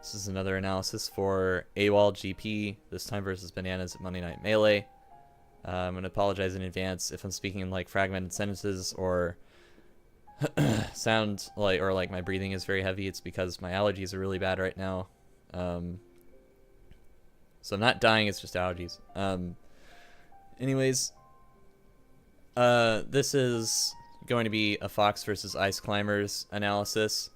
This is another analysis for AWOL GP, this time versus Bananas at Monday Night Melee. I'm going to apologize in advance if I'm speaking in like fragmented sentences or sound like my breathing is very heavy. It's because my allergies are really bad right now. So I'm not dying, it's just allergies. Anyways, this is going to be a Fox versus Ice Climbers analysis.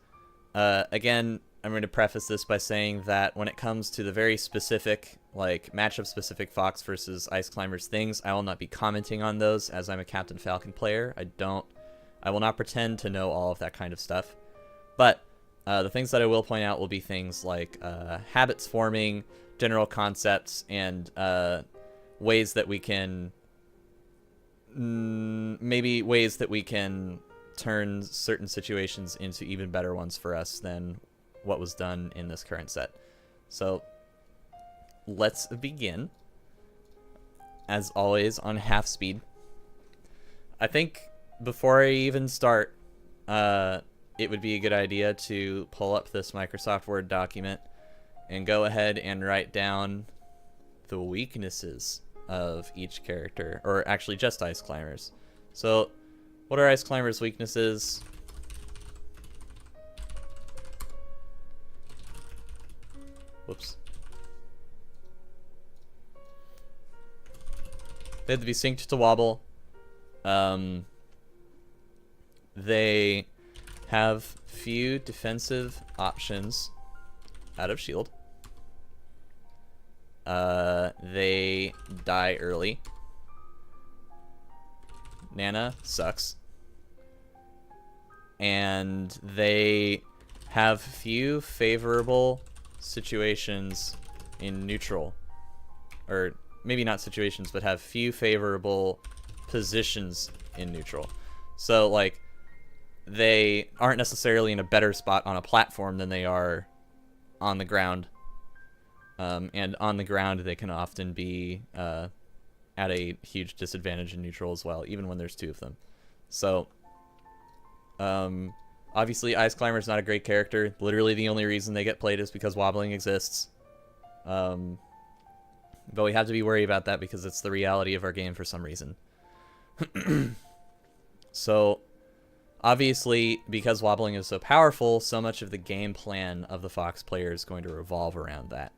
Again, I'm going to preface this by saying that when it comes to the very specific, like matchup-specific Fox versus Ice Climbers things, I will not be commenting on those as I'm a Captain Falcon player. I will not pretend to know all of that kind of stuff. But the things that I will point out will be things like habits forming, general concepts, and ways that we can maybe ways that we can turn certain situations into even better ones for us than what was done in this current set. So let's begin, as always, on half speed. I think before I even start, it would be a good idea to pull up this Microsoft Word document and go ahead and write down the weaknesses of each character, or actually just Ice Climbers. So what are Ice Climbers' weaknesses? Whoops. They have to be synced to wobble. They have few defensive options out of shield. They die early. Nana sucks. And they have few favorable situations in neutral. Or maybe not situations, but have few favorable positions in neutral. So, like, they aren't necessarily in a better spot on a platform than they are on the ground. And on the ground, they can often be at a huge disadvantage in neutral as well, even when there's two of them. So, obviously, Ice Climber is not a great character. Literally, the only reason they get played is because wobbling exists. But we have to be worried about that because it's the reality of our game for some reason. So, obviously, because wobbling is so powerful, so much of the game plan of the Fox player is going to revolve around that.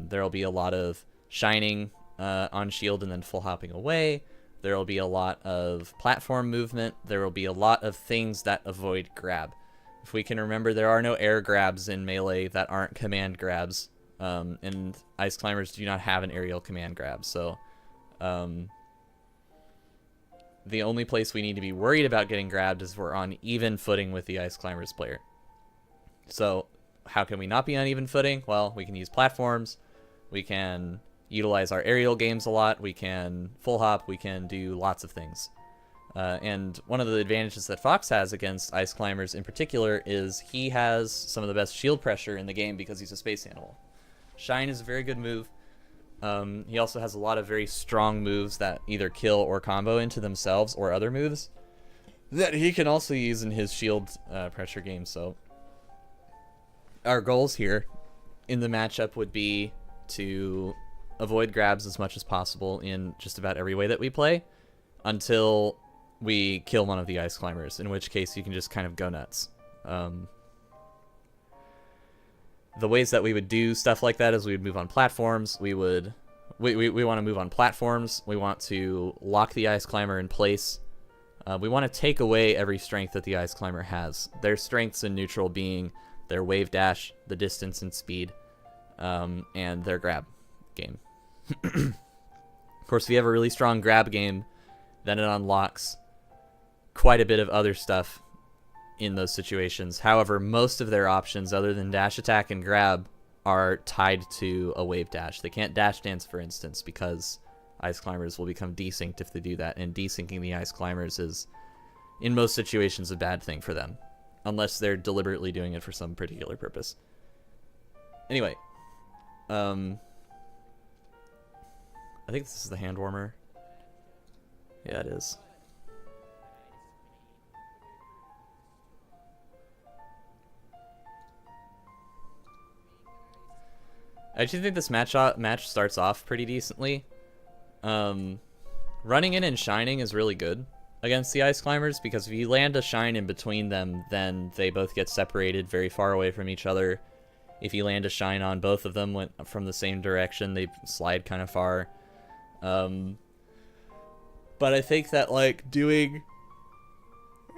There will be a lot of shining on shield and then full hopping away. There will be a lot of platform movement. There will be a lot of things that avoid grab. If we can remember, there are no air grabs in Melee that aren't command grabs. And Ice Climbers do not have an aerial command grab. So the only place we need to be worried about getting grabbed is we're on even footing with the Ice Climbers player. So how can we not be on even footing? Well, we can use platforms. We can utilize our aerial games a lot. We can full hop. We can do lots of things. And one of the advantages that Fox has against Ice Climbers in particular is he has some of the best shield pressure in the game because he's a space animal. Shine is a very good move. He also has a lot of very strong moves that either kill or combo into themselves or other moves that he can also use in his shield pressure game. So our goals here in the matchup would be to avoid grabs as much as possible in just about every way that we play until we kill one of the Ice Climbers, in which case you can just kind of go nuts. The ways that we would do stuff like that is we would move on platforms. We want to move on platforms. We want to lock the Ice Climber in place. We want to take away every strength that the Ice Climber has. Their strengths in neutral being their wave dash, the distance and speed, and their grab game. Of course, if you have a really strong grab game, then it unlocks quite a bit of other stuff in those situations. However, most of their options, other than dash attack and grab, are tied to a wave dash. They can't dash dance, for instance, because Ice Climbers will become desynced if they do that, and desyncing the Ice Climbers is, in most situations, a bad thing for them, unless they're deliberately doing it for some particular purpose. Anyway, I think this is the hand warmer. Yeah, it is. I actually think this match starts off pretty decently. Running in and shining is really good against the Ice Climbers, because if you land a shine in between them, then they both get separated very far away from each other. If you land a shine on both of them went from the same direction, they slide kind of far. But I think that, like, doing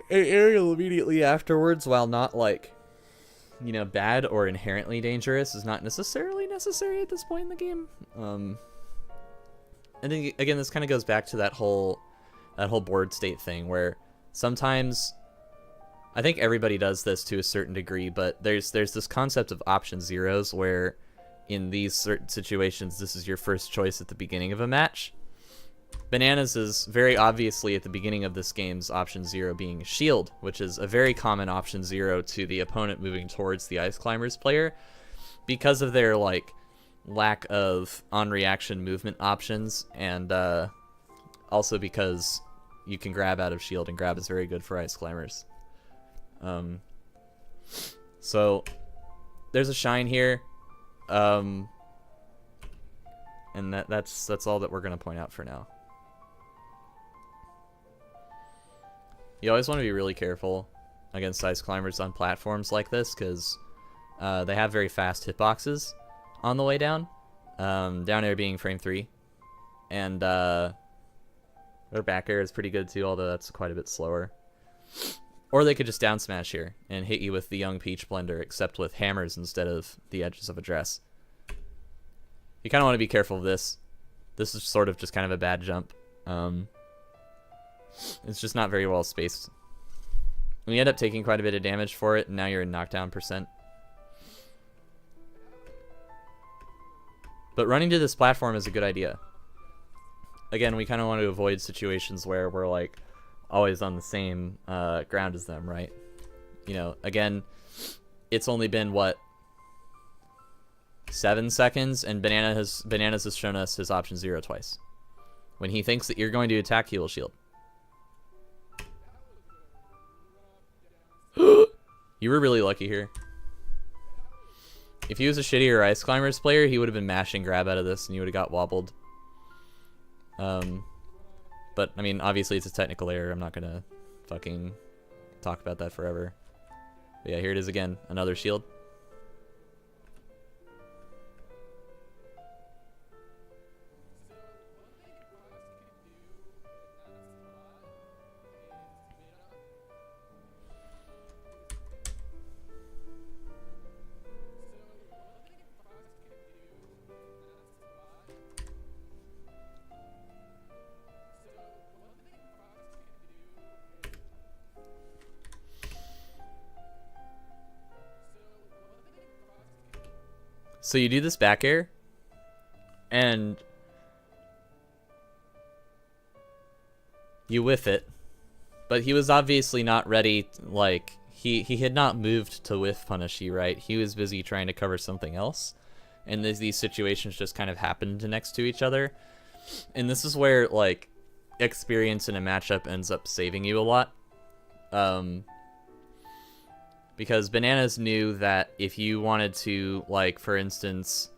an aerial immediately afterwards, while not, like, you know, bad or inherently dangerous, is not necessarily necessary at this point in the game. I think, again, this kind of goes back to that whole board state thing, where sometimes, I think everybody does this to a certain degree, but there's this concept of option zeros, where in these certain situations, this is your first choice at the beginning of a match. Bananas is very obviously at the beginning of this game's option zero being shield, which is a very common option zero to the opponent moving towards the Ice Climbers player, because of their, like, lack of on-reaction movement options, and also because you can grab out of shield, and grab is very good for Ice Climbers. So there's a shine here, and that's all that we're gonna point out for now. You always want to be really careful against Ice Climbers on platforms like this, because they have very fast hitboxes on the way down. Down air being frame 3. And their back air is pretty good too, although that's quite a bit slower. Or they could just down smash here and hit you with the Young Peach Blender, except with hammers instead of the edges of a dress. You kind of want to be careful of this. This is sort of just kind of a bad jump. It's just not very well spaced. And you end up taking quite a bit of damage for it, and now you're in knockdown %. But running to this platform is a good idea. Again, we kind of want to avoid situations where we're, like, always on the same ground as them, right? You know, again, it's only been, what, 7 seconds, and Bananas has shown us his option zero twice. When he thinks that you're going to attack, he will shield. You were really lucky here. If he was a shittier Ice Climbers player, he would have been mashing grab out of this, and you would have got wobbled. But, I mean, obviously it's a technical error. I'm not going to fucking talk about that forever. But yeah, here it is again. Another shield. So you do this back air, and you whiff it, but he was obviously not ready, like, he had not moved to whiff punish you, right? He was busy trying to cover something else, and these situations just kind of happened next to each other. And this is where, like, experience in a matchup ends up saving you a lot. Because Bananas knew that if you wanted to, like, for instance,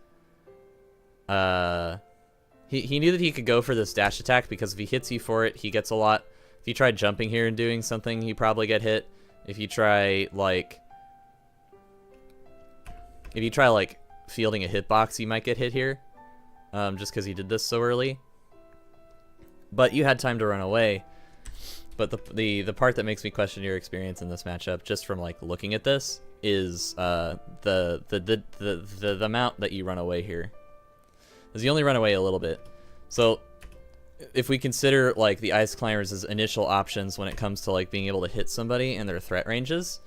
he knew that he could go for this dash attack, because if he hits you for it, he gets a lot. If you try jumping here and doing something, he probably get hit. If you try, like, fielding a hitbox, you might get hit here, just because he did this so early. But you had time to run away. But the part that makes me question your experience in this matchup, just from, like, looking at this, is the amount that you run away here. Because you only run away a little bit. So if we consider, like, the Ice Climbers' initial options when it comes to, like, being able to hit somebody and their threat ranges,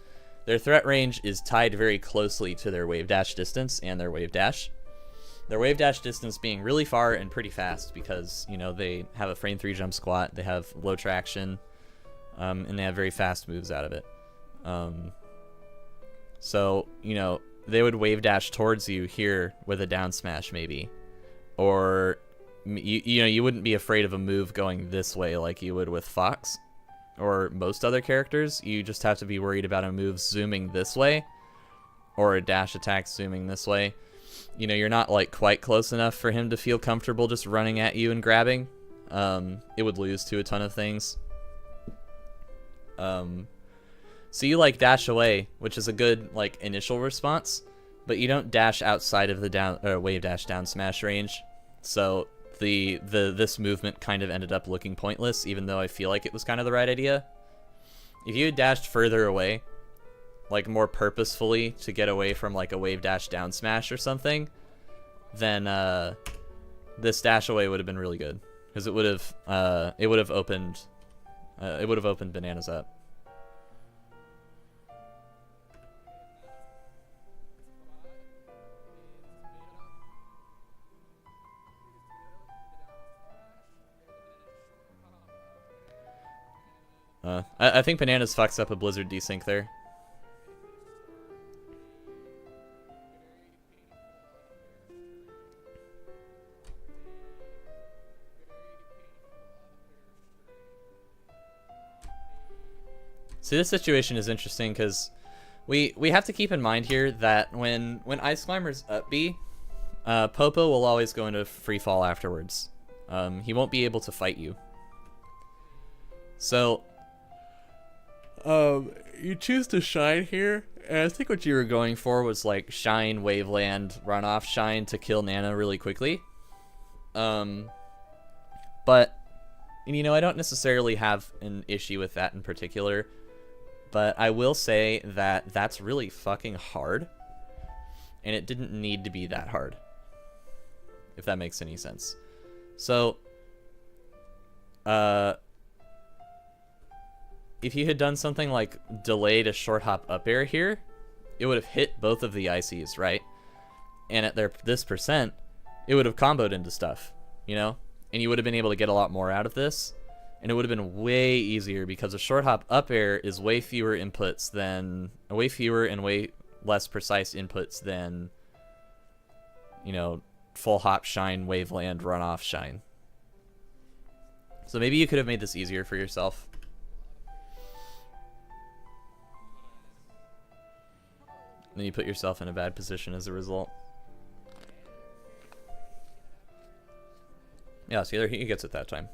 their threat range is tied very closely to their wave dash distance and their wave dash. Their wave dash distance being really far and pretty fast, because, you know, they have a frame 3 jump squat, they have low traction, and they have very fast moves out of it. So, you know, they would wave dash towards you here with a down smash maybe. Or, you know, you wouldn't be afraid of a move going this way like you would with Fox or most other characters. You just have to be worried about a move zooming this way, or a dash attack zooming this way. you know, you're not like quite close enough for him to feel comfortable just running at you and grabbing. It would lose to a ton of things. So you like dash away, which is a good like initial response, but you don't dash outside of the down wave dash down smash range. So this movement kind of ended up looking pointless, even though I feel like it was kind of the right idea. If you had dashed further away, like more purposefully to get away from like a wave dash down smash or something, then this dash away would have been really good, because it would have opened bananas up. I think bananas fucks up a blizzard desync there. See, this situation is interesting because we have to keep in mind here that when Ice Climber's up B, Popo will always go into free fall afterwards. He won't be able to fight you. So, you choose to shine here, and I think what you were going for was like shine, waveland, run off shine to kill Nana really quickly. But, you know, I don't necessarily have an issue with that in particular. But I will say that that's really fucking hard, and it didn't need to be that hard, if that makes any sense. So, if you had done something like delayed a short hop up air here, it would have hit both of the ICs, right? And at this percent, it would have comboed into stuff, you know? And you would have been able to get a lot more out of this. And it would have been way easier because a short hop up air is way fewer inputs than, way fewer and way less precise inputs than, you know, full hop shine, waveland, run off shine. So maybe you could have made this easier for yourself. And then you put yourself in a bad position as a result. Yeah, see, he gets it that time.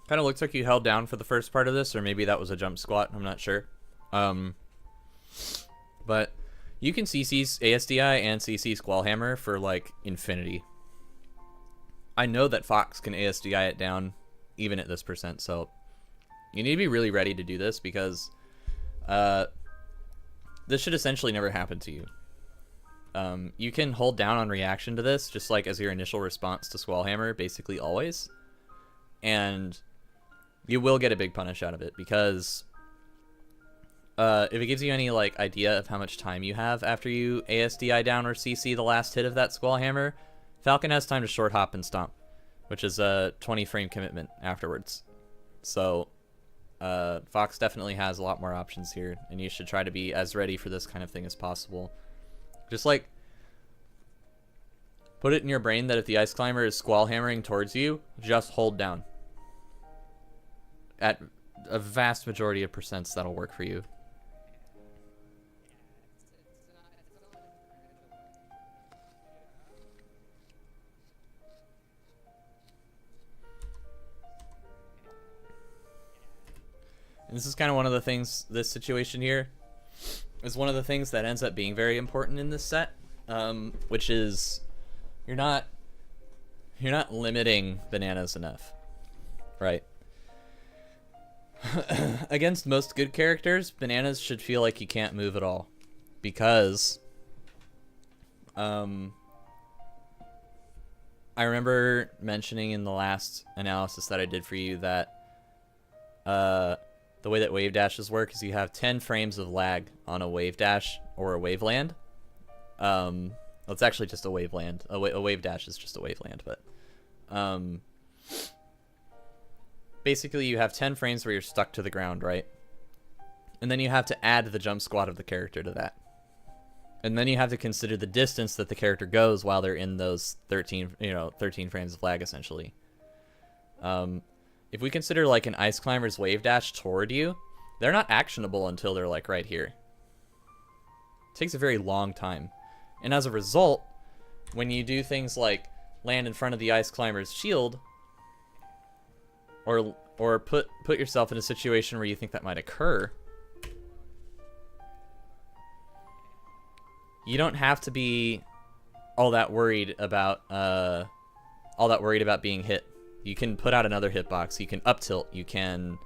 Kind of looks like you held down for the first part of this, or maybe that was a jump squat. I'm not sure. But you can CC's ASDI and CC Squallhammer for like infinity. I know that Fox can ASDI it down even at this percent, so you need to be really ready to do this because this should essentially never happen to you. You can hold down on reaction to this just like as your initial response to Squallhammer, basically always. And you will get a big punish out of it because if it gives you any like idea of how much time you have after you ASDI down or CC the last hit of that Squallhammer, Falcon has time to short hop and stomp, which is a 20 frame commitment afterwards. So Fox definitely has a lot more options here, and you should try to be as ready for this kind of thing as possible. Just like put it in your brain that if the Ice Climber is Squallhammering towards you, just hold down. At a vast majority of percents, that'll work for you. This is kind of one of the things, this situation here is one of the things that ends up being very important in this set, which is you're not limiting bananas enough, right? Against most good characters, bananas should feel like you can't move at all, because I remember mentioning in the last analysis that I did for you that the way that wave dashes work is you have 10 frames of lag on a wave dash or a wave land. It's actually just a wave land. A wave dash is just a wave land, but basically you have 10 frames where you're stuck to the ground, right? And then you have to add the jump squat of the character to that. And then you have to consider the distance that the character goes while they're in those 13 frames of lag, essentially. If we consider like an Ice Climber's wave dash toward you, they're not actionable until they're like right here. It takes a very long time. And as a result, when you do things like land in front of the Ice Climber's shield, or put yourself in a situation where you think that might occur, you don't have to be all that worried about being hit. You can put out another hitbox. You can up tilt. You can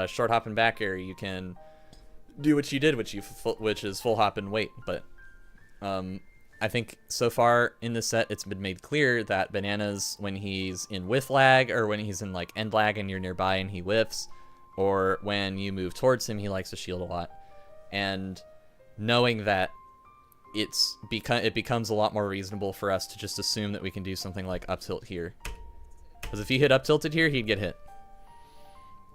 short hop and back air. You can do what you did, which is full hop and wait. But I think so far in this set, it's been made clear that bananas, when he's in whiff lag, or when he's in like end lag and you're nearby and he whiffs, or when you move towards him, he likes to shield a lot. And knowing that, it becomes a lot more reasonable for us to just assume that we can do something like up tilt here. Because if he hit up tilted here, he'd get hit.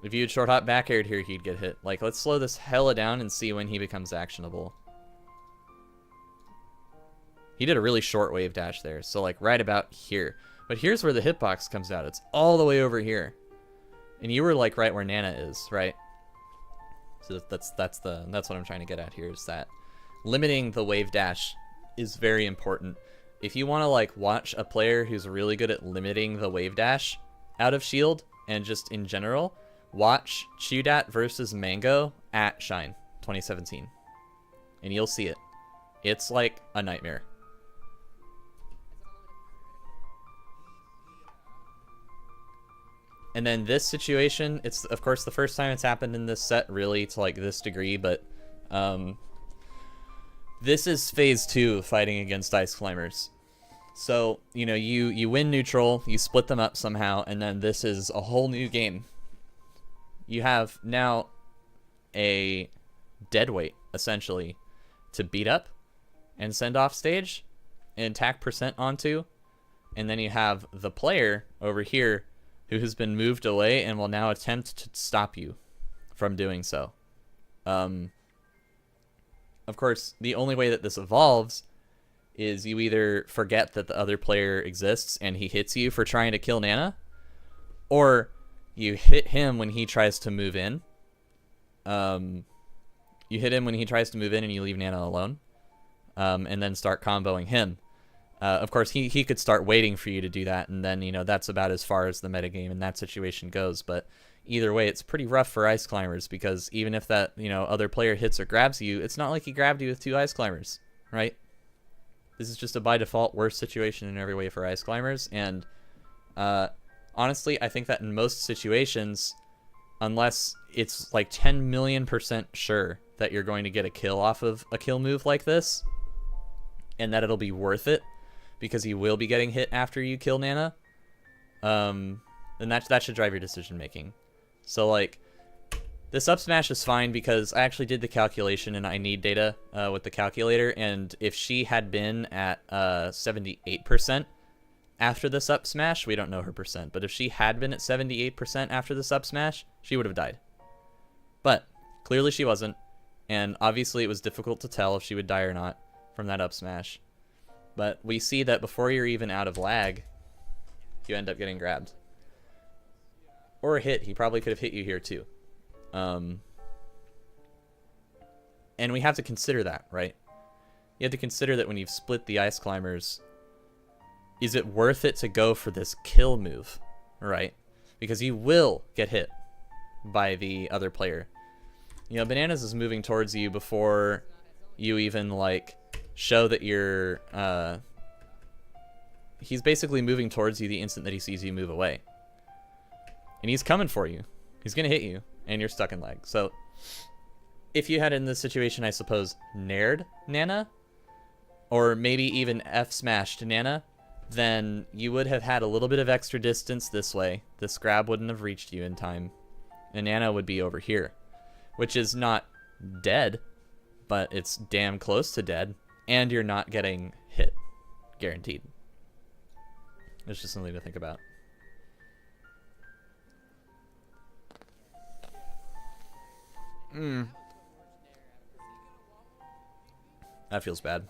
If you had short hop back aired here, he'd get hit. Like, let's slow this hella down and see when he becomes actionable. He did a really short wave dash there, so like right about here. But here's where the hitbox comes out. It's all the way over here. And you were like right where Nana is, right? So that's what I'm trying to get at here, is that limiting the wave dash is very important. If you want to like watch a player who's really good at limiting the wave dash out of shield and just in general, watch Chudat versus Mango at Shine 2017, and you'll see it. It's like a nightmare. And then this situation, it's of course the first time it's happened in this set really to like this degree, but this is phase 2 of fighting against Ice Climbers. So, you know, you win neutral, you split them up somehow, and then this is a whole new game. You have now a deadweight, essentially, to beat up and send off stage and attack percent onto. And then you have the player over here who has been moved away and will now attempt to stop you from doing so. Of course, the only way that this evolves is you either forget that the other player exists and he hits you for trying to kill Nana, or you hit him when he tries to move in. You hit him when he tries to move in and you leave Nana alone, and then start comboing him. Of course, he could start waiting for you to do that, and then, you know, that's about as far as the metagame in that situation goes. But either way, it's pretty rough for Ice Climbers, because even if that, you know, other player hits or grabs you, it's not like he grabbed you with 2 Ice Climbers, right? This is just a by default worse situation in every way for Ice Climbers, and honestly, I think that in most situations, unless it's like 10 million% sure that you're going to get a kill off of a kill move like this, and that it'll be worth it, because you will be getting hit after you kill Nana, then that should drive your decision making. So like, this up smash is fine because I actually did the calculation and I need data with the calculator, and if she had been at 78% after this up smash, we don't know her percent, but if she had been at 78% after this up smash, she would have died. But clearly she wasn't, and obviously it was difficult to tell if she would die or not from that up smash. But we see that before you're even out of lag, you end up getting grabbed. Or a hit. He probably could have hit you here too. And we have to consider that, right? You have to consider that when you've split the Ice Climbers, is it worth it to go for this kill move, right? Because you will get hit by the other player. You know, Bananas is moving towards you before you even, like, show that you're, he's basically moving towards you the instant that he sees you move away. And he's coming for you. He's gonna hit you, and you're stuck in lag. So, if you had in this situation, I suppose, nared Nana, or maybe even F-smashed Nana, then you would have had a little bit of extra distance this way. This grab wouldn't have reached you in time, and Nana would be over here, which is not dead, but it's damn close to dead, and you're not getting hit, guaranteed. It's just something to think about. That feels bad.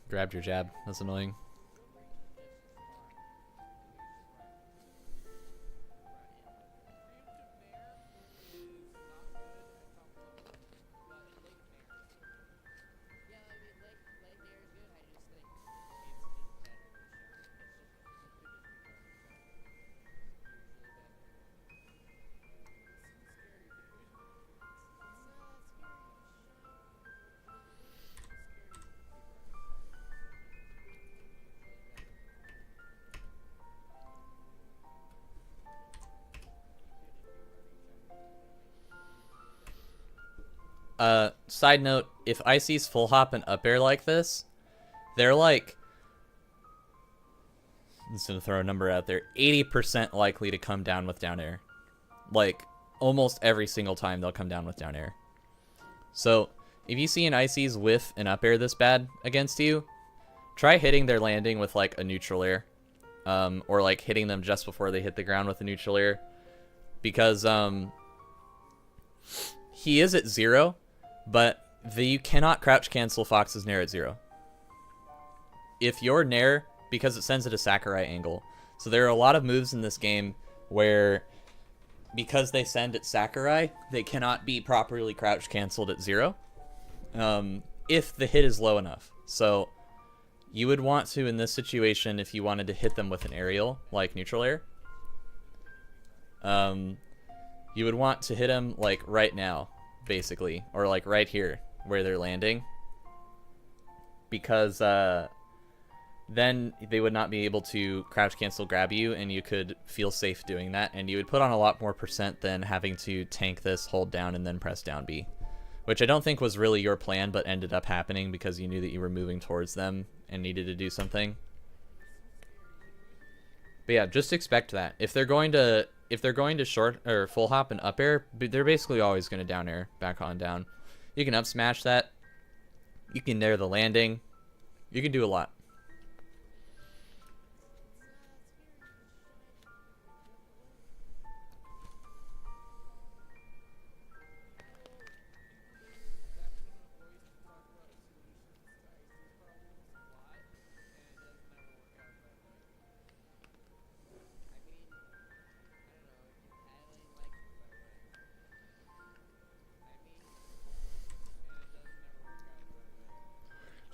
Grabbed your jab. That's annoying. Side note, if Icy's full hop and up air like this, they're like, I'm just gonna throw a number out there, 80% likely to come down with down air. Like, almost every single time they'll come down with down air. So, if you see an Icy's whiff and up air this bad against you, try hitting their landing with like a neutral air. Or like hitting them just before they hit the ground with a neutral air. Because, he is at 0, but you cannot crouch cancel Fox's Nair at 0. If your Nair, because it sends it a Sakurai angle. So there are a lot of moves in this game where, because they send at Sakurai, they cannot be properly crouch canceled at 0. If the hit is low enough. So you would want to, in this situation, if you wanted to hit them with an aerial, like neutral air, you would want to hit them like right now, basically, or like right here where they're landing, because then they would not be able to crouch cancel grab you, and you could feel safe doing that, and you would put on a lot more percent than having to tank this, hold down, and then press down B, which I don't think was really your plan, but ended up happening because you knew that you were moving towards them and needed to do something. But yeah, just expect that. If they're going to short or full hop and up air, they're basically always going to down air, back on down. You can up smash that. You can nair the landing. You can do a lot.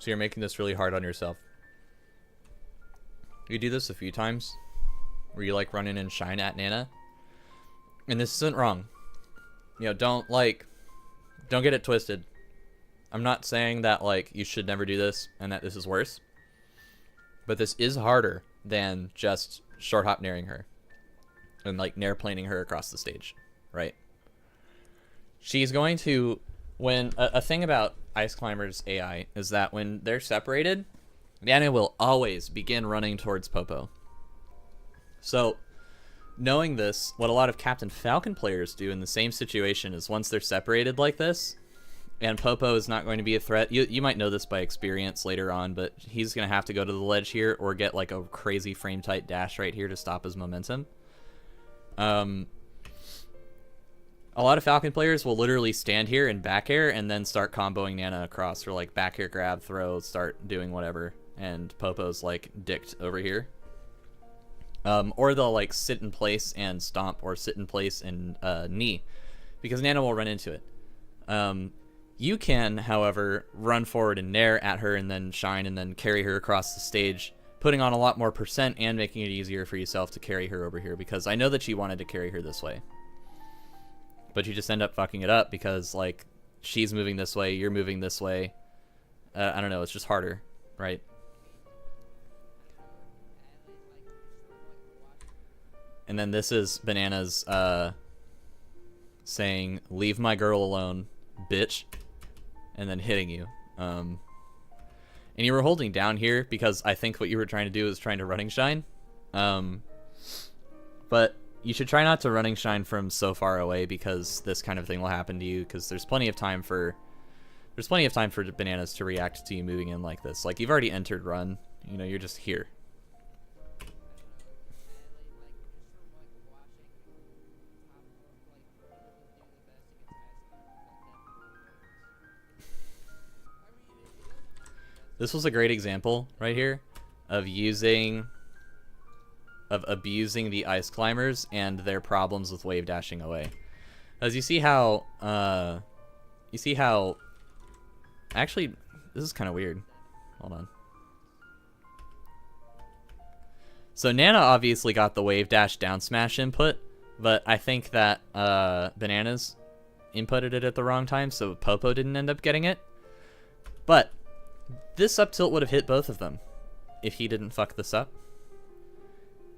So you're making this really hard on yourself. You do this a few times, where you like run in and shine at Nana, and this isn't wrong. You know, don't get it twisted. I'm not saying that like you should never do this and that this is worse, but this is harder than just short hop nairing her and like nair planing her across the stage, right? She's going to, when a thing about Ice Climber's AI is that when they're separated, Nana will always begin running towards Popo. So, knowing this, what a lot of Captain Falcon players do in the same situation is once they're separated like this, and Popo is not going to be a threat, you might know this by experience later on, but he's going to have to go to the ledge here or get like a crazy frame-tight dash right here to stop his momentum. A lot of Falcon players will literally stand here and back air and then start comboing Nana across, or like back air grab, throw, start doing whatever, and Popo's like dicked over here. Or they'll like sit in place and stomp, or sit in place and knee, because Nana will run into it. You can, however, run forward and nair at her and then shine and then carry her across the stage, putting on a lot more percent and making it easier for yourself to carry her over here, because I know that you wanted to carry her this way. But you just end up fucking it up because, like, she's moving this way, you're moving this way. I don't know, it's just harder, right? And then this is Bananas saying, "Leave my girl alone, bitch," and then hitting you. And you were holding down here because I think what you were trying to do is trying to running shine. But you should try not to running shine from so far away, because this kind of thing will happen to you, because there's plenty of time for Bananas to react to you moving in like this. Like, you've already entered run, you know, you're just here. This was a great example right here of abusing the ice climbers and their problems with wave dashing away. As you see how actually, this is kind of weird. Hold on. So Nana obviously got the wave dash down smash input, but I think that Bananas inputted it at the wrong time, so Popo didn't end up getting it. But this up tilt would have hit both of them if he didn't fuck this up.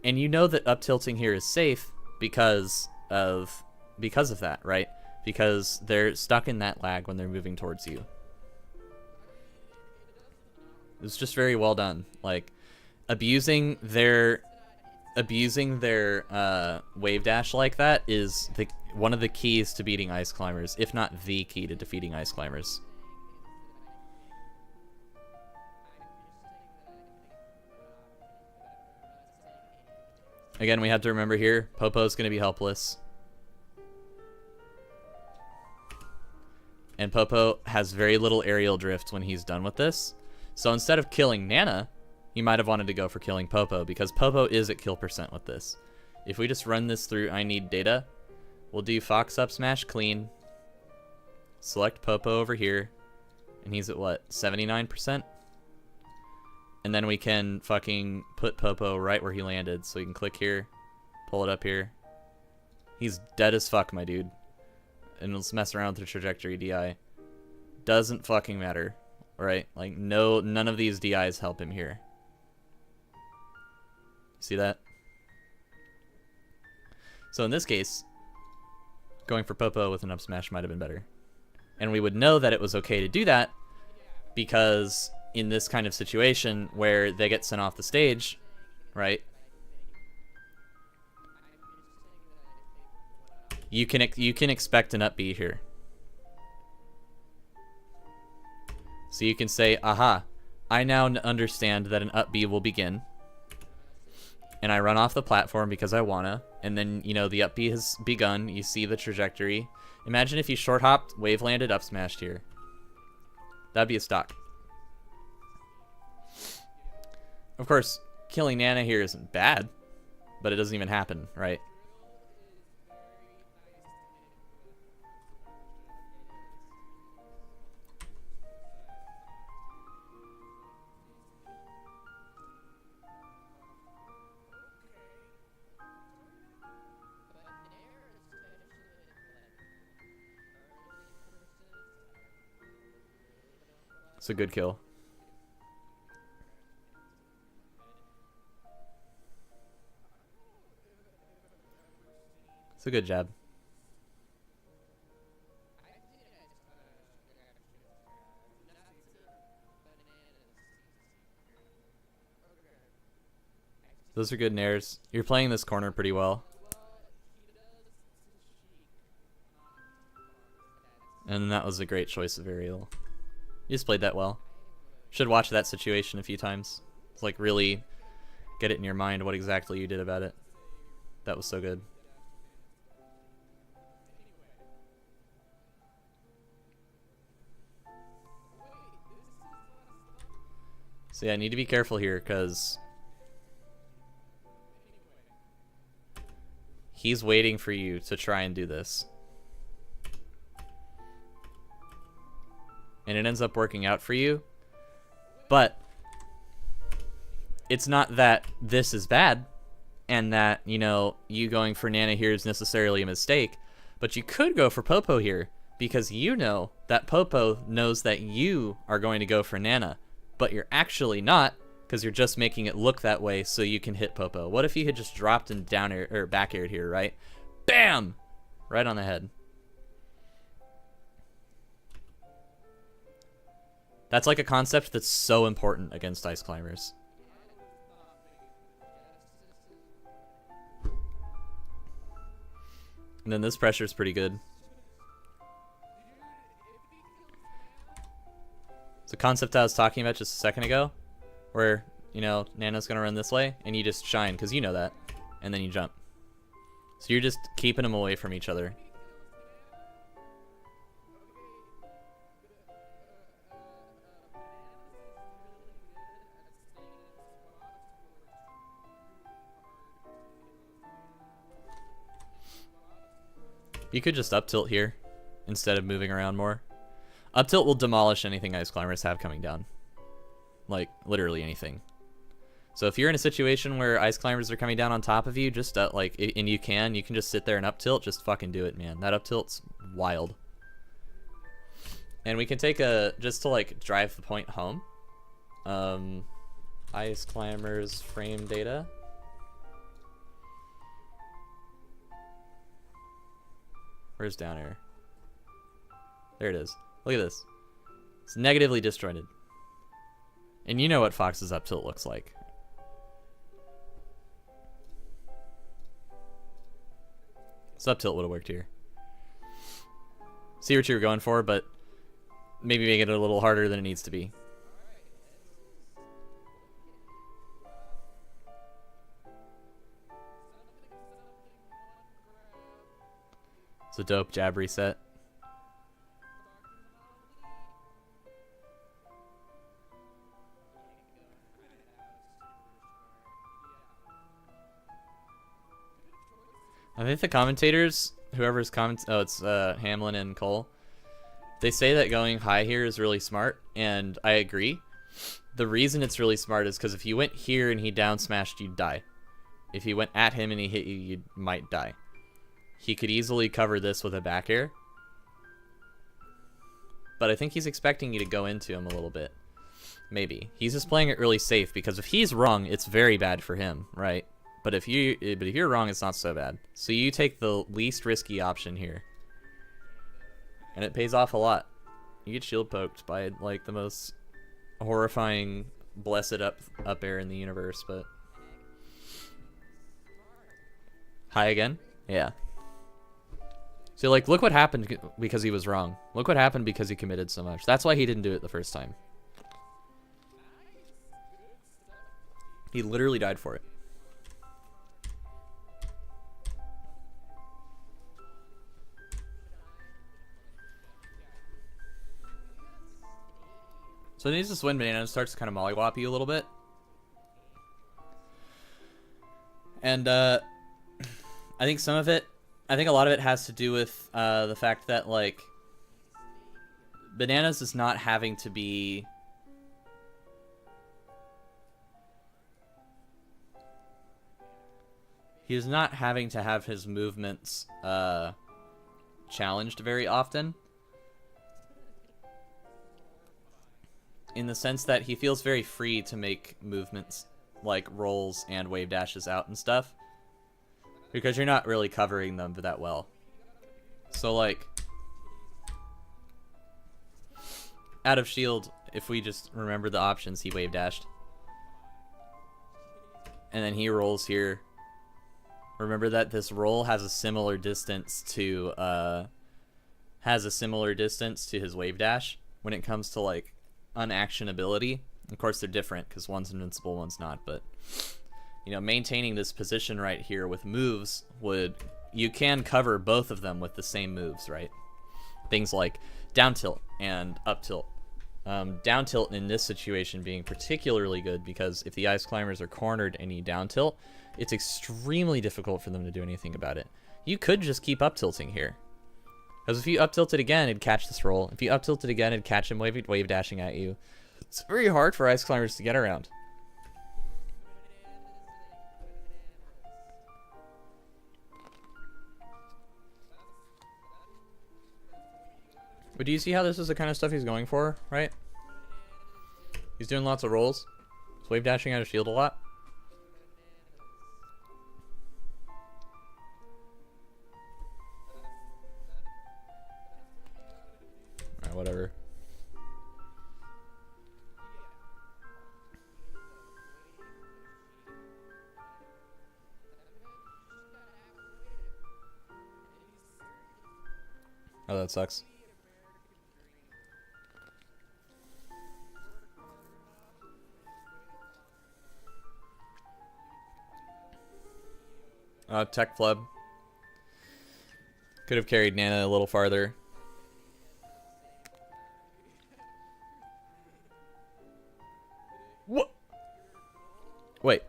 And you know that up tilting here is safe because of that, right? Because they're stuck in that lag when they're moving towards you. It's just very well done. Like, abusing their wave dash like that is one of the keys to beating ice climbers, if not the key to defeating ice climbers. Again, we have to remember here, Popo's going to be helpless. And Popo has very little aerial drift when he's done with this. So instead of killing Nana, he might have wanted to go for killing Popo, because Popo is at kill percent with this. If we just run this through I need data, we'll do Fox up smash clean. Select Popo over here. And he's at what, 79%? And then we can fucking put Popo right where he landed. So you can click here, pull it up here. He's dead as fuck, my dude. And let's mess around with the trajectory DI. Doesn't fucking matter, right? Like, none of these DIs help him here. See that? So in this case, going for Popo with an up smash might have been better. And we would know that it was okay to do that because in this kind of situation where they get sent off the stage, right? You can expect an up B here. So you can say, aha, I now understand that an up B will begin. And I run off the platform because I wanna. And then, you know, the up B has begun. You see the trajectory. Imagine if you short hopped, wave landed, up smashed here. That'd be a stock. Of course, killing Nana here isn't bad, but it doesn't even happen, right? It's a good kill. It's a good jab. Those are good nairs. You're playing this corner pretty well. And that was a great choice of aerial. You just played that well. Should watch that situation a few times. It's like really get it in your mind what exactly you did about it. That was so good. So yeah, I need to be careful here because He's waiting for you to try and do this. And it ends up working out for you. But it's not that this is bad and that, you know, you going for Nana here is necessarily a mistake. But you could go for Popo here because you know that Popo knows that you are going to go for Nana. But you're actually not, because you're just making it look that way so you can hit Popo. What if you had just dropped and down air, or back aired here, right? Bam! Right on the head. That's like a concept that's so important against Ice Climbers. And then this pressure is pretty good. It's a concept I was talking about just a second ago, where, you know, Nana's gonna run this way, and you just shine, because you know that, and then you jump. So you're just keeping them away from each other. You could just up tilt here, instead of moving around more. Up tilt will demolish anything Ice Climbers have coming down. Like, literally anything. So if you're in a situation where Ice Climbers are coming down on top of you, just, like, and you can just sit there and up tilt, just fucking do it, man. That up tilt's wild. And we can take just to, like, drive the point home. Ice Climbers frame data. Where's down air? There it is. Look at this. It's negatively disjointed. And you know what Fox's up tilt looks like. So up tilt would have worked here. See what you were going for, but maybe make it a little harder than it needs to be. It's a dope jab reset. I think the commentators, whoever's it's Hamlin and Cole, they say that going high here is really smart, and I agree. The reason it's really smart is because if you went here and he down smashed, you'd die. If you went at him and he hit you, you might die. He could easily cover this with a back air, but I think he's expecting you to go into him a little bit. Maybe. He's just playing it really safe, because if he's wrong, it's very bad for him, right? But if you're wrong, it's not so bad. So you take the least risky option here. And it pays off a lot. You get shield poked by, like, the most horrifying blessed up air in the universe, but high again? Yeah. So, like, look what happened because he was wrong. Look what happened because he committed so much. That's why he didn't do it the first time. He literally died for it. So he needs to swing banana and starts to kind of mollywop you a little bit. And I think a lot of it has to do with the fact that, like, Bananas is not having to be... He is not having to have his movements challenged very often. In the sense that he feels very free to make movements like rolls and wave dashes out and stuff, because you're not really covering them that well. So, like, out of shield, if we just remember the options, he wave dashed, and then he rolls here. Remember that this roll has a similar distance to his wave dash when it comes to, like, unactionability. Of course, they're different because one's invincible, one's not, but, you know, maintaining this position right here with moves you can cover both of them with the same moves, right? Things like down tilt and up tilt. Down tilt in this situation being particularly good because if the Ice Climbers are cornered and you down tilt, it's extremely difficult for them to do anything about it. You could just keep up tilting here. Because if you up tilt it again, it'd catch this roll. If you up tilt it again, it'd catch him wave dashing at you. It's very hard for Ice Climbers to get around. But do you see how this is the kind of stuff he's going for, right? He's doing lots of rolls. He's wave dashing out of shield a lot. Alright, whatever. Oh, that sucks. Tech flub. Could have carried Nana a little farther. What? Wait.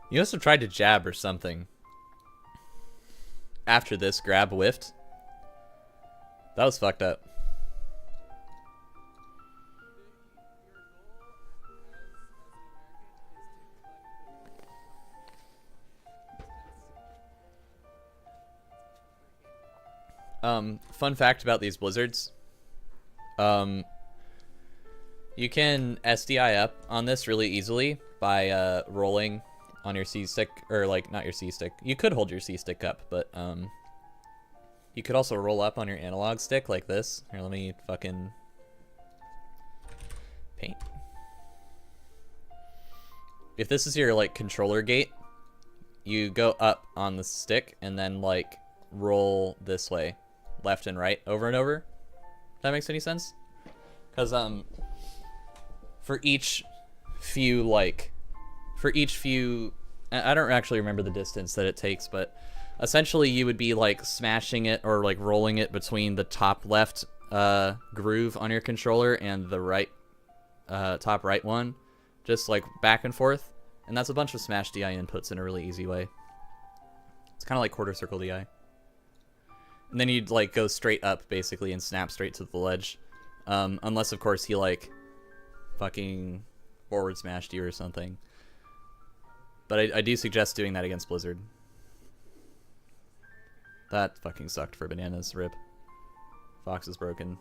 You must have tried to jab or something. After this grab whiffed. That was fucked up. Fun fact about these blizzards. You can SDI up on this really easily by rolling on your C stick, or like not your C stick. You could hold your C stick up, but you could also roll up on your analog stick like this. Here, let me fucking paint. If this is your like controller gate, you go up on the stick and then like roll this way, left and right, over and over. If that makes any sense? Because for each few I don't actually remember the distance that it takes, but essentially you would be like smashing it or like rolling it between the top left groove on your controller and the right top right one, just like back and forth, and that's a bunch of smash DI inputs in a really easy way. It's kind of like quarter circle DI, and then you'd like go straight up basically and snap straight to the ledge, unless of course he like fucking forward smashed you or something. But I do suggest doing that against Blizzard. That fucking sucked for Bananas. Rip. Fox is broken.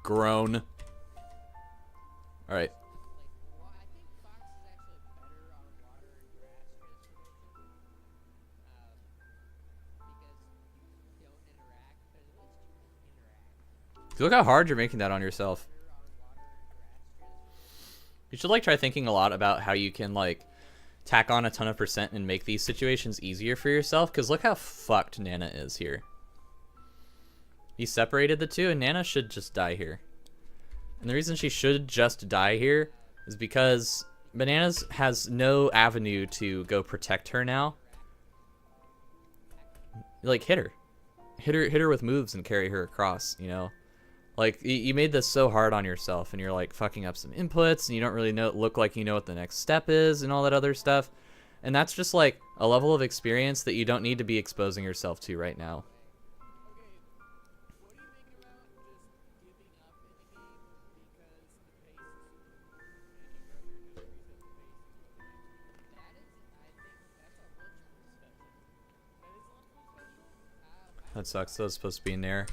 Grown. Alright. Look how hard you're making that on yourself. You should like try thinking a lot about how you can like tack on a ton of percent and make these situations easier for yourself, because look how fucked Nana is here. He separated the two, and Nana should just die here. And the reason she should just die here is because Bananas has no avenue to go protect her now. Like, hit her. Hit her with moves and carry her across, you know? Like, you made this so hard on yourself, and you're like fucking up some inputs, and you don't really look like you know what the next step is and all that other stuff. And that's just like a level of experience that you don't need to be exposing yourself to right now. that sucks. That was supposed to be in there.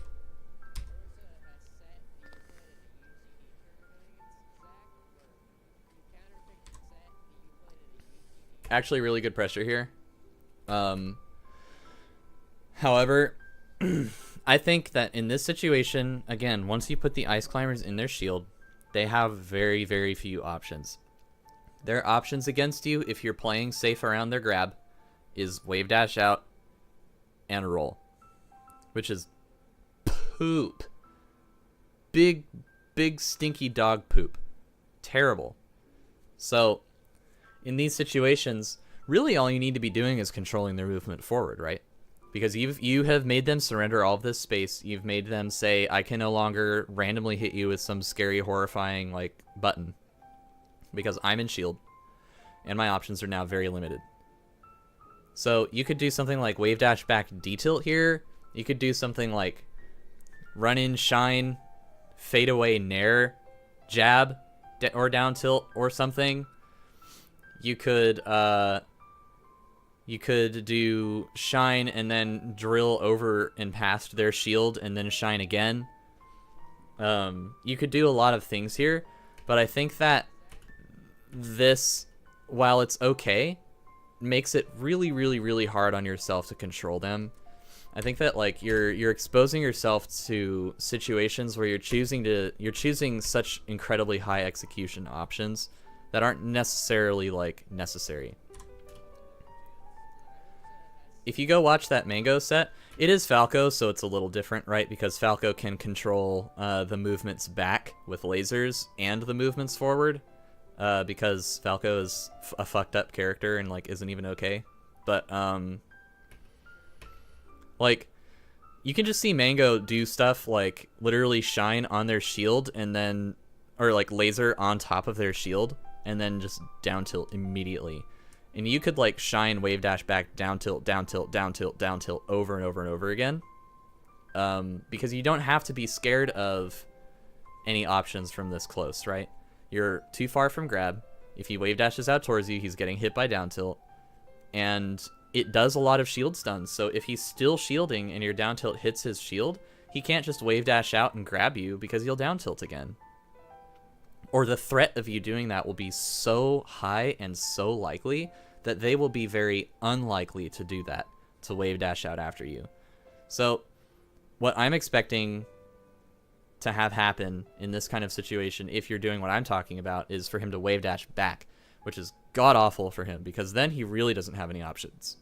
Actually, really good pressure here. However, I think that in this situation, again, once you put the Ice Climbers in their shield, they have very, very few options. Their options against you, if you're playing safe around their grab, is wave dash out and roll, which is poop. Big, big stinky dog poop. Terrible. So, in these situations, really all you need to be doing is controlling their movement forward, right? Because you have made them surrender all of this space. You've made them say, I can no longer randomly hit you with some scary, horrifying, like, button. Because I'm in shield. And my options are now very limited. So you could do something like wave dash back D-tilt here. You could do something like run in, shine, fade away, nair, jab, or down tilt, or something. You could do shine and then drill over and past their shield and then shine again. You could do a lot of things here, but I think that this, while it's okay, makes it really, really, really hard on yourself to control them. I think that like you're exposing yourself to situations where you're choosing such incredibly high execution options that aren't necessarily like necessary. If you go watch that Mango set, it is Falco, so it's a little different, right? Because Falco can control the movements back with lasers and the movements forward, because Falco is a fucked up character and like isn't even okay. But like you can just see Mango do stuff like literally shine on their shield and then, or like laser on top of their shield and then just down tilt immediately. And you could like shine, wave dash back, down tilt, down tilt, down tilt, down tilt over and over and over again. Because you don't have to be scared of any options from this close, right? You're too far from grab. If he wave dashes out towards you, he's getting hit by down tilt. And it does a lot of shield stuns. So if he's still shielding and your down tilt hits his shield, he can't just wave dash out and grab you because he'll down tilt again. Or the threat of you doing that will be so high and so likely that they will be very unlikely to do that, to wave dash out after you. So what I'm expecting to have happen in this kind of situation, if you're doing what I'm talking about, is for him to wave dash back, which is god awful for him because then he really doesn't have any options.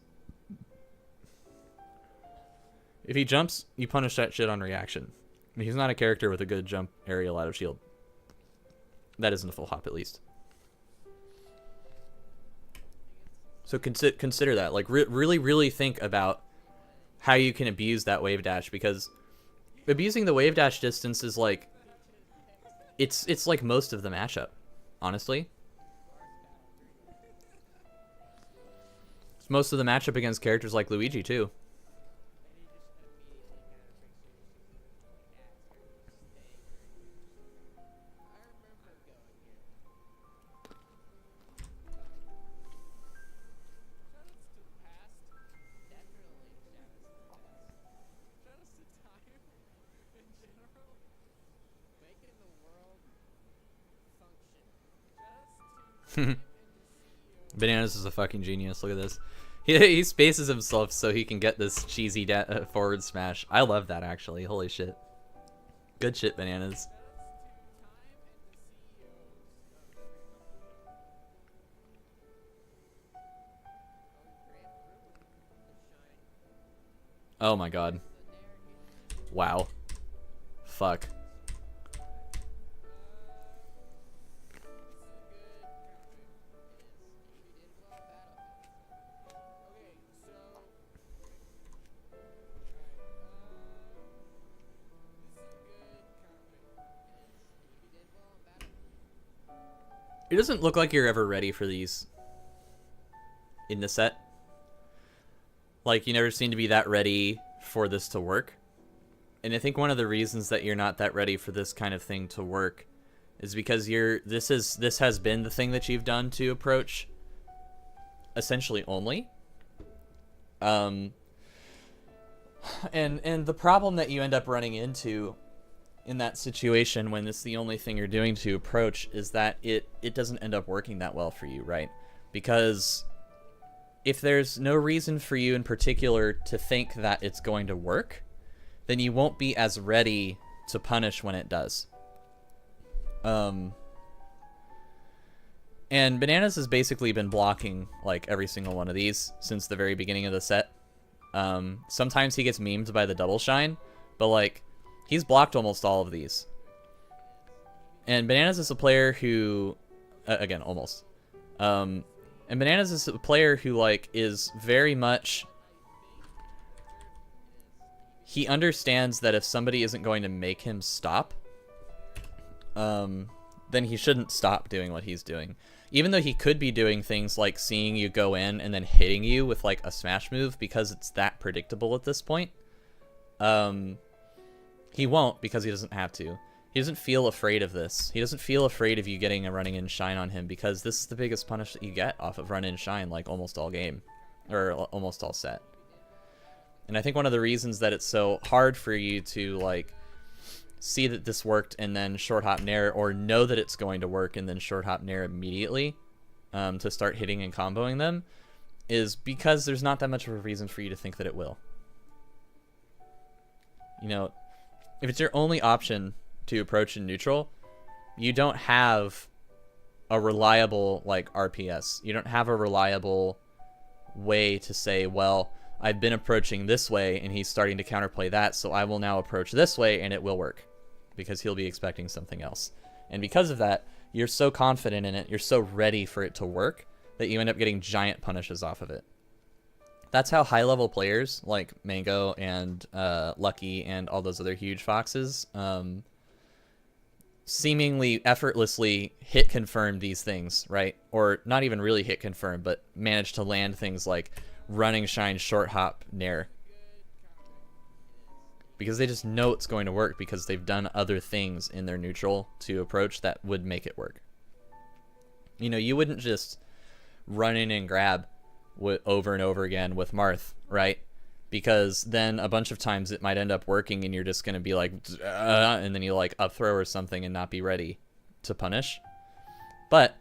If he jumps, you punish that shit on reaction. He's not a character with a good jump aerial out of shield. That isn't a full hop, at least. So consider that. Like, really, really think about how you can abuse that wave dash, because abusing the wave dash distance is like, it's like most of the matchup, honestly. It's most of the matchup against characters like Luigi, too. Bananas is a fucking genius. Look at this. He spaces himself so he can get this cheesy forward smash. I love that, actually. Holy shit. Good shit, Bananas. Oh my god. Wow. Fuck. It doesn't look like you're ever ready for these in the set. Like, you never seem to be that ready for this to work. And I think one of the reasons that you're not that ready for this kind of thing to work is because this has been the thing that you've done to approach essentially only. And the problem that you end up running into in that situation when it's the only thing you're doing to approach is that it doesn't end up working that well for you, right? Because if there's no reason for you in particular to think that it's going to work, then you won't be as ready to punish when it does. And Bananas has basically been blocking like every single one of these since the very beginning of the set. Sometimes he gets memed by the double shine, but like he's blocked almost all of these. And Bananas is a player who, again, almost. And Bananas is a player who like is very much. He understands that if somebody isn't going to make him stop, then he shouldn't stop doing what he's doing. Even though he could be doing things like seeing you go in and then hitting you with like a smash move because it's that predictable at this point. He won't because he doesn't have to. He doesn't feel afraid of this. He doesn't feel afraid of you getting a running in shine on him because this is the biggest punish that you get off of run in shine like almost all game. Or almost all set. And I think one of the reasons that it's so hard for you to like see that this worked and then short hop nair, or know that it's going to work and then short hop nair immediately to start hitting and comboing them, is because there's not that much of a reason for you to think that it will. You know, if it's your only option to approach in neutral, you don't have a reliable like RPS. You don't have a reliable way to say, well, I've been approaching this way and he's starting to counterplay that, so I will now approach this way and it will work, because he'll be expecting something else. And because of that, you're so confident in it, you're so ready for it to work, that you end up getting giant punishes off of it. That's how high level players like Mango and Lucky and all those other huge foxes seemingly effortlessly hit confirm these things, right? Or not even really hit confirm, but manage to land things like running shine short hop nair, because they just know it's going to work because they've done other things in their neutral to approach that would make it work. You know, you wouldn't just run in and grab over and over again with Marth, right? Because then a bunch of times it might end up working and you're just going to be like, and then you like up throw or something and not be ready to punish. But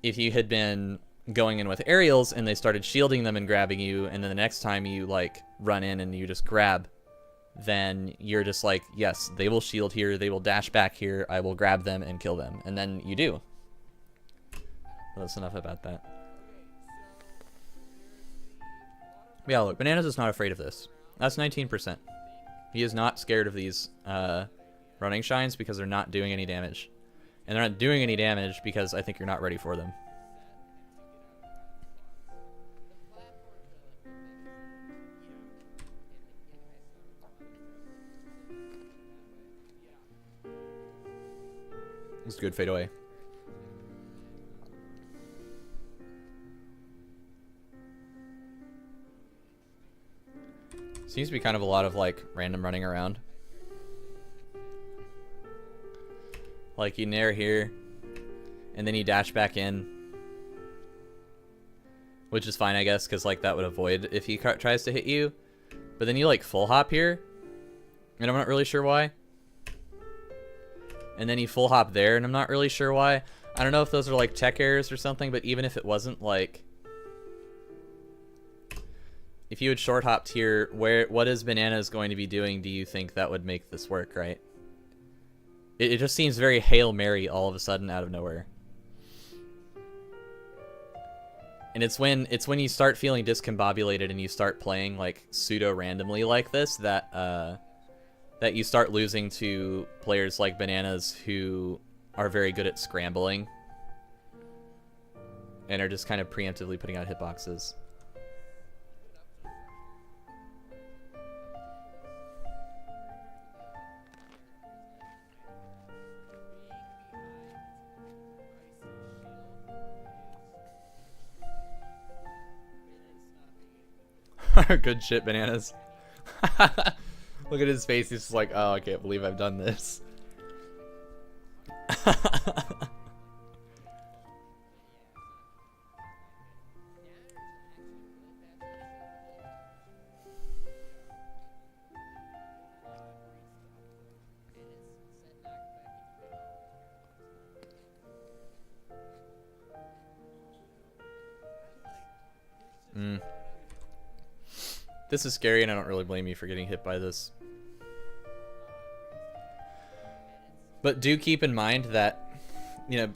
if you had been going in with aerials and they started shielding them and grabbing you, and then the next time you like run in and you just grab, then you're just like, yes, they will shield here, they will dash back here, I will grab them and kill them. And then you do. Well, that's enough about that. Yeah, look, Bananas is not afraid of this. That's 19%. He is not scared of these running shines because they're not doing any damage. And they're not doing any damage because I think you're not ready for them. It's good fade away. Seems to be kind of a lot of like random running around. Like you nair here, and then you dash back in, which is fine, I guess, because like that would avoid if he tries to hit you. But then you like full hop here, and I'm not really sure why. And then you full hop there, and I'm not really sure why. I don't know if those are like tech errors or something, but even if it wasn't, like, if you had short hopped here, what is Bananas going to be doing? Do you think that would make this work, right? It just seems very Hail Mary all of a sudden out of nowhere. And it's when you start feeling discombobulated and you start playing like pseudo randomly like this that that you start losing to players like Bananas who are very good at scrambling and are just kind of preemptively putting out hitboxes. Good shit, Bananas. Look at his face. He's just like, oh, I can't believe I've done this. Mm. This is scary, and I don't really blame you for getting hit by this. But do keep in mind that,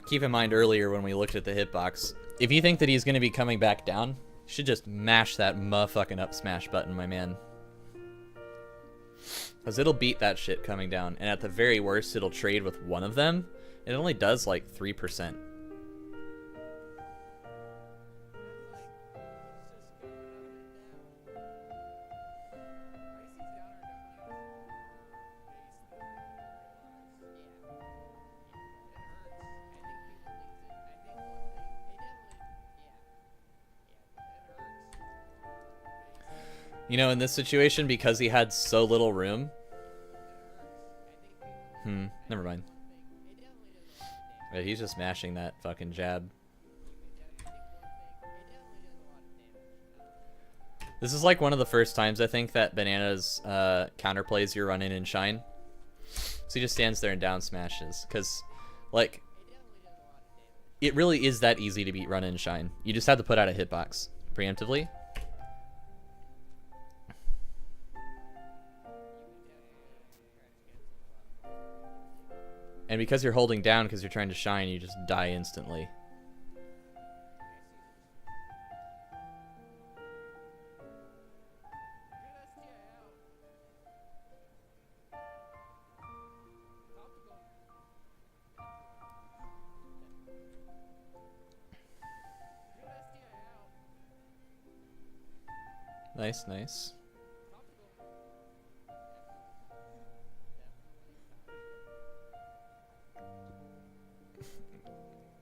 keep in mind earlier when we looked at the hitbox, if you think that he's going to be coming back down, you should just mash that motherfucking up smash button, my man. Because it'll beat that shit coming down, and at the very worst, it'll trade with one of them. It only does like 3%. In this situation, because he had so little room... never mind. Yeah, he's just mashing that fucking jab. This is like one of the first times, I think, that Bananas counterplays your run-in and shine. So he just stands there and down smashes. Because, like, it really is that easy to beat run-in and shine. You just have to put out a hitbox preemptively. And because you're holding down because you're trying to shine, you just die instantly. Nice, nice.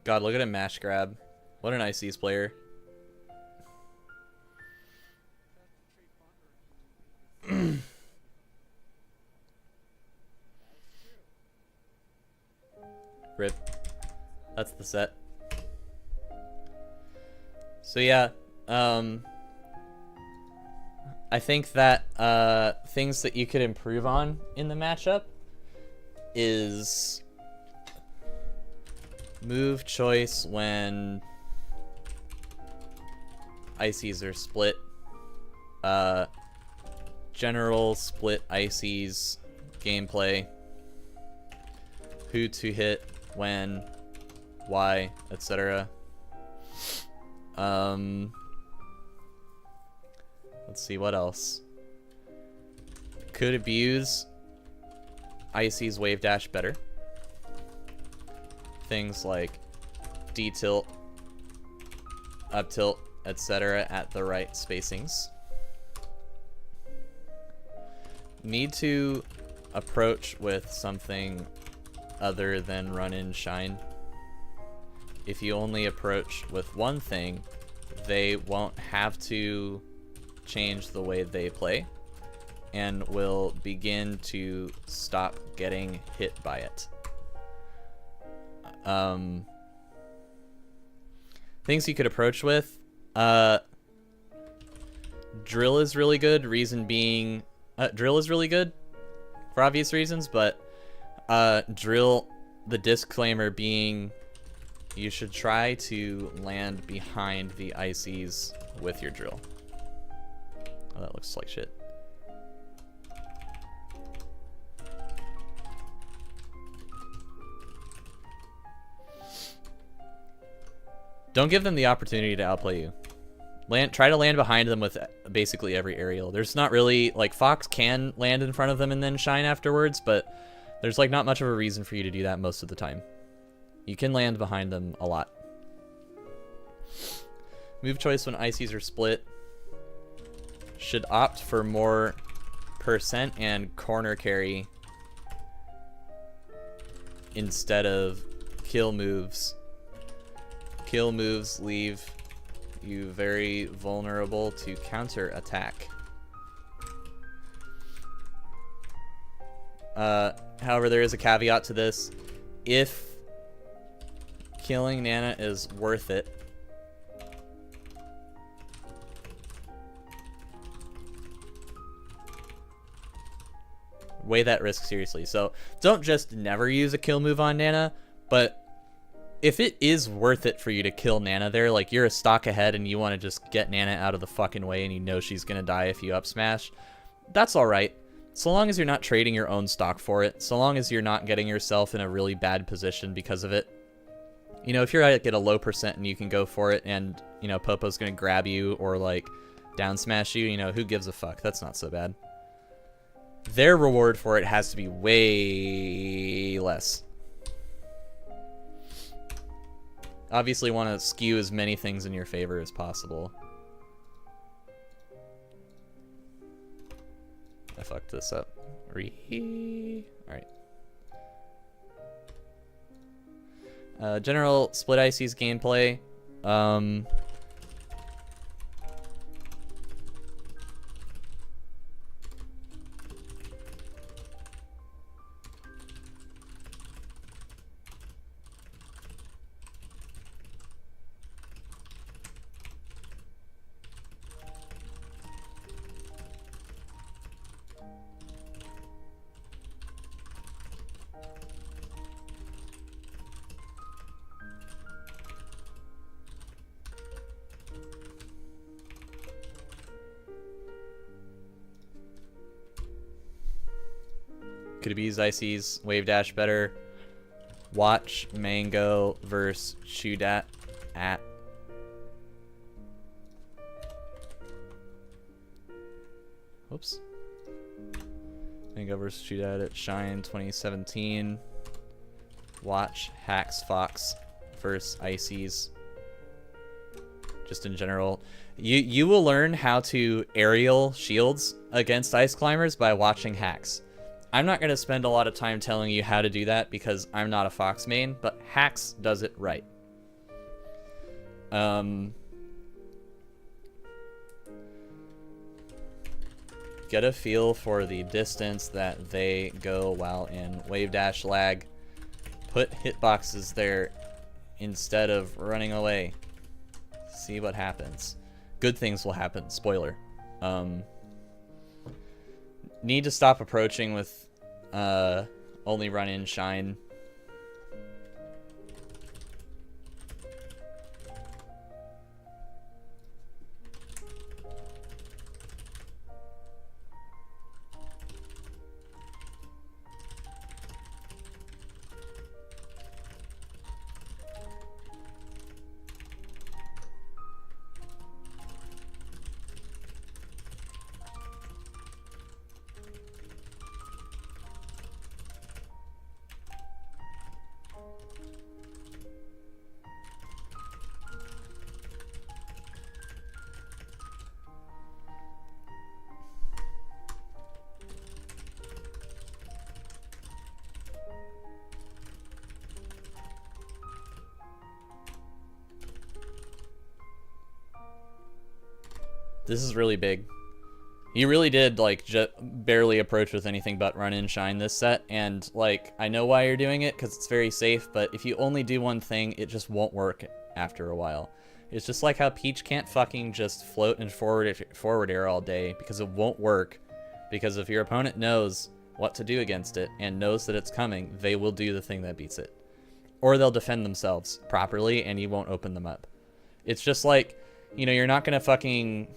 God, look at him mash grab. What an Ices player. Rip. That's the set. So yeah, I think that things that you could improve on in the matchup is move choice when Ices are split. General split Ices gameplay. Who to hit, when, why, etc. Let's see, what else? Could abuse Ices wave dash better. Things like D-tilt, up-tilt, etc. at the right spacings. Need to approach with something other than run-in shine. If you only approach with one thing, they won't have to change the way they play and will begin to stop getting hit by it. Things you could approach with, drill is really good. Reason being, drill is really good for obvious reasons, but drill, the disclaimer being, you should try to land behind the Ices with your drill. Oh, that looks like shit. Don't give them the opportunity to outplay you. Try to land behind them with basically every aerial. There's not really, like, Fox can land in front of them and then shine afterwards, but there's, like, not much of a reason for you to do that most of the time. You can land behind them a lot. Move choice when Ices are split. Should opt for more percent and corner carry instead of kill moves. Kill moves leave you very vulnerable to counter attack. However, there is a caveat to this. If killing Nana is worth it, weigh that risk seriously. So don't just never use a kill move on Nana, but if it is worth it for you to kill Nana there, like you're a stock ahead and you want to just get Nana out of the fucking way and you know she's going to die if you up smash, that's alright. So long as you're not trading your own stock for it, so long as you're not getting yourself in a really bad position because of it. You know, if you're at a low percent and you can go for it and, you know, Popo's going to grab you or like down smash you, you know, who gives a fuck? That's not so bad. Their reward for it has to be way less. Obviously want to skew as many things in your favor as possible. I fucked this up. Alright. General Split Icy's gameplay. Could it be Icy's Wave Dash better? Watch Mango versus Chudat at. Whoops. Mango versus Chudat at Shine 2017. Watch Hacks Fox versus Icy's. Just in general. You will learn how to aerial shields against Ice Climbers by watching Hacks. I'm not going to spend a lot of time telling you how to do that because I'm not a Fox main, but Hacks does it right. Get a feel for the distance that they go while in Wave Dash lag. Put hitboxes there instead of running away. See what happens. Good things will happen. Spoiler. Need to stop approaching with only run in Shine. This is really big. He really did, like, barely approach with anything but run in Shine this set, and, like, I know why you're doing it, because it's very safe, but if you only do one thing, it just won't work after a while. It's just like how Peach can't fucking just float and forward air all day, because it won't work, because if your opponent knows what to do against it, and knows that it's coming, they will do the thing that beats it. Or they'll defend themselves properly, and you won't open them up. It's just like, you know, you're not gonna fucking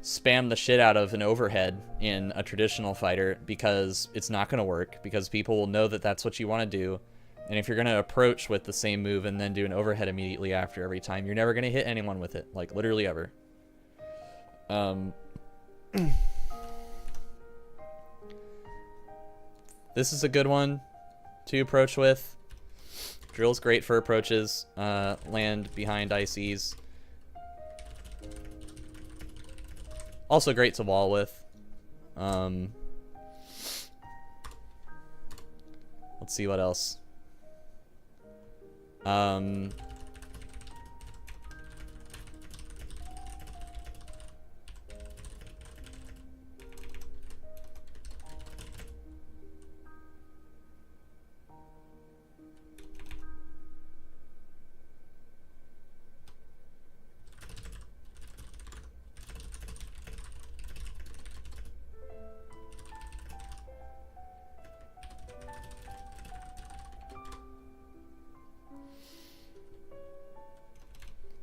spam the shit out of an overhead in a traditional fighter because it's not going to work, because people will know that that's what you want to do. And if you're going to approach with the same move and then do an overhead immediately after every time, you're never going to hit anyone with it, like literally ever. This is a good one to approach with. Drill's great for approaches, land behind ICs. Also great to wall with. Let's see what else.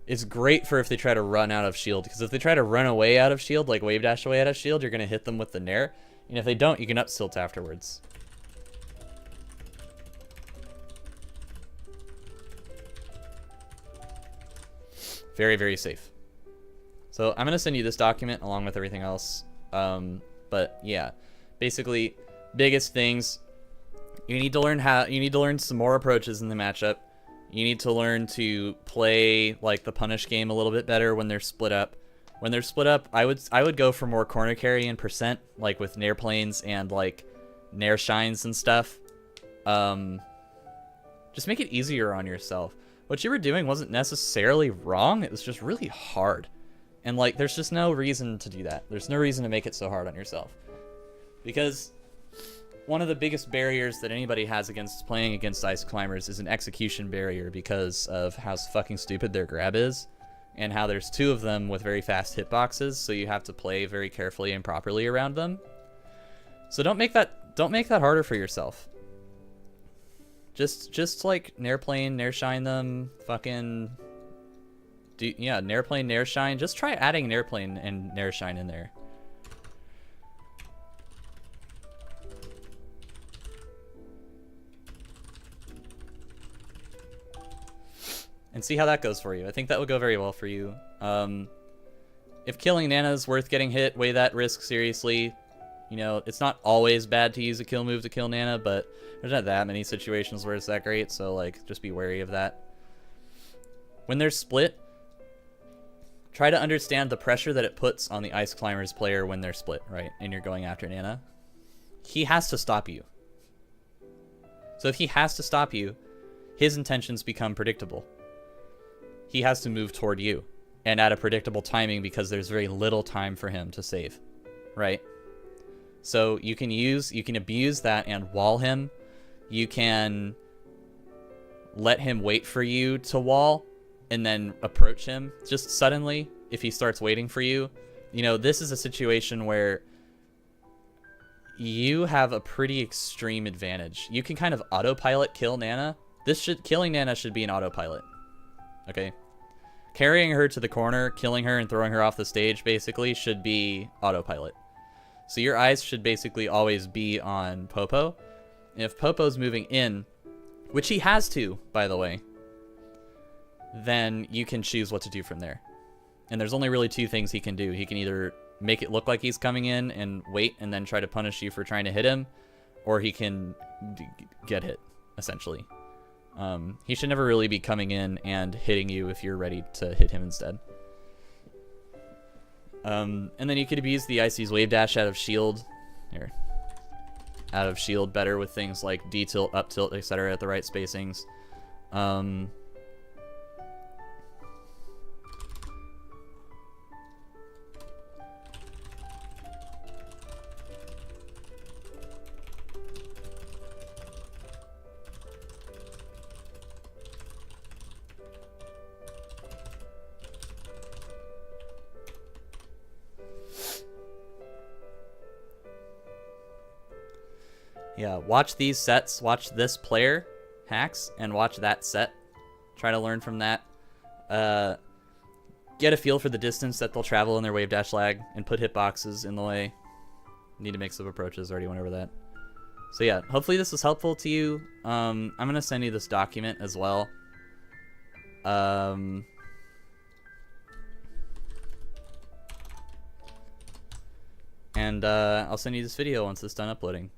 It's great for if they try to run out of shield, because if they try to run away out of shield, like wave dash away out of shield, you're going to hit them with the Nair. And if they don't, you can up tilt afterwards. Very, very safe. So I'm going to send you this document along with everything else. But yeah, basically, biggest things, you need to learn some more approaches in the matchup. You need to learn to play like the punish game a little bit better when they're split up. When they're split up, I would go for more corner carry and percent, like with Nair planes and like Nair shines and stuff. Just make it easier on yourself. What you were doing wasn't necessarily wrong, it was just really hard. And like there's just no reason to do that. There's no reason to make it so hard on yourself. Because one of the biggest barriers that anybody has against playing against Ice Climbers is an execution barrier because of how fucking stupid their grab is and how there's two of them with very fast hitboxes, so you have to play very carefully and properly around them. So don't make that harder for yourself. Just like Nair plane, Nair shine them, fucking Nair plane, Nair shine. Just try adding Nair plane and Nair shine in there. And see how that goes for you. I think that would go very well for you. If killing Nana is worth getting hit, weigh that risk seriously. You know, it's not always bad to use a kill move to kill Nana, but there's not that many situations where it's that great, so like just be wary of that. When they're split, try to understand the pressure that it puts on the Ice Climbers player when they're split, right? And you're going after Nana. He has to stop you. So if he has to stop you, his intentions become predictable. He has to move toward you and at a predictable timing because there's very little time for him to save, right? So you can abuse that and wall him. You can let him wait for you to wall and then approach him just suddenly if he starts waiting for you. You know, this is a situation where you have a pretty extreme advantage. You can kind of autopilot kill Nana. Killing Nana should be an autopilot. Okay? Carrying her to the corner, killing her, and throwing her off the stage basically should be autopilot. So your eyes should basically always be on Popo. And if Popo's moving in, which he has to, by the way, then you can choose what to do from there. And there's only really two things he can do. He can either make it look like he's coming in and wait and then try to punish you for trying to hit him, or he can get hit, essentially. He should never really be coming in and hitting you if you're ready to hit him instead. And then you could abuse the Icy's wave dash out of shield. Here. Out of shield better with things like D tilt, up tilt, etc. at the right spacings. Yeah, watch these sets, watch this player, Hacks, and watch that set. Try to learn from that. Get a feel for the distance that they'll travel in their wave dash lag, and put hitboxes in the way. Need to mix up approaches, already went over that. So yeah, hopefully this was helpful to you. I'm going to send you this document as well. And I'll send you this video once it's done uploading.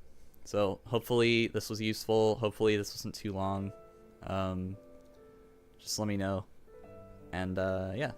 So hopefully this was useful. Hopefully this wasn't too long. Just let me know. And yeah.